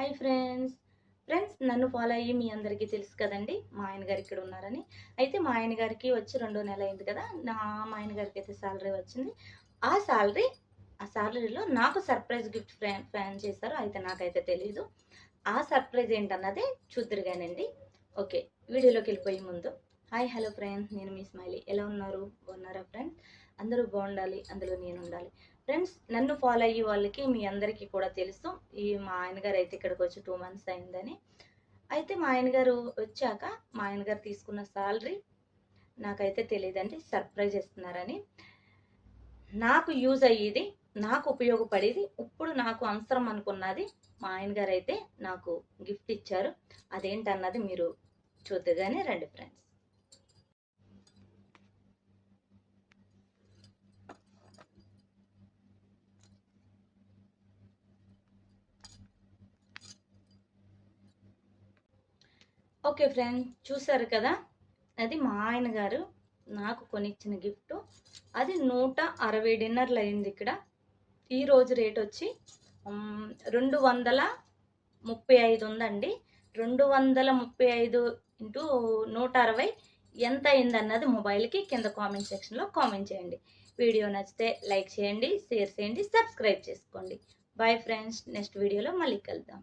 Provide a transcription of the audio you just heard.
Hi friends. నన్ను follow అయ్యి మీ అందరికీ తెలుసు కదండి మా ఆయన గారు ఇక్కడ ఉన్నారని. అయితే మా ఆయన గారికి వచ్చి 2 నెలలు అయింది కదా. మా ఆయన గారికి అయితే సాలరీ వచ్చింది. ఆ సాలరీలో నాకు సర్ప్రైజ్ గిఫ్ట్ ప్లాన్ చేశారు. అయితే నాకైతే తెలీదు. ఆ సర్ప్రైజ్ ఏంటన్నది చూద్దురుగానండి. ఓకే, వీడియోలోకి వెళ్ళిపోయే ముందు హలో ఫ్రెండ్స్, నేను మీ స్మైలీ. ఎలా ఉన్నారు? బాగున్నారా ఫ్రెండ్స్? అందరూ బాగుండాలి, అందులో నేను ఉండాలి. ఫ్రెండ్స్, నన్ను ఫాలో అయ్యే వాళ్ళకి మీ అందరికీ కూడా తెలుసు. మా ఆయన గారు అయితే ఇక్కడికి వచ్చి 2 మంత్స్ అయిందని. అయితే మా ఆయన గారు వచ్చాక మా ఆయన గారు తీసుకున్న సాలరీ నాకైతే తెలియదండి. సర్ప్రైజ్ ఇస్తున్నారని. నాకు యూజ్ అయ్యేది, నాకు ఉపయోగపడేది, ఇప్పుడు నాకు అవసరం అనుకున్నది మా ఆయన గారు అయితే నాకు గిఫ్ట్ ఇచ్చారు. అదేంటన్నది మీరు చూద్దుగానే రండి ఫ్రెండ్స్. ఓకే ఫ్రెండ్స్, చూసారు కదా, అది మా ఆయన గారు నాకు కొనిచ్చిన గిఫ్ట్. అది 160 డిన్నర్లు అయింది ఇక్కడ. ఈరోజు రేట్ వచ్చి 235 ఉందండి. 235 ఇంటూ 160 ఎంత అయిందన్నది మొబైల్కి కింద కామెంట్ సెక్షన్లో కామెంట్ చేయండి. వీడియో నచ్చితే లైక్ చేయండి, షేర్ చేయండి, సబ్స్క్రైబ్ చేసుకోండి. బాయ్ ఫ్రెండ్స్, నెక్స్ట్ వీడియోలో మళ్ళీ కలుద్దాం.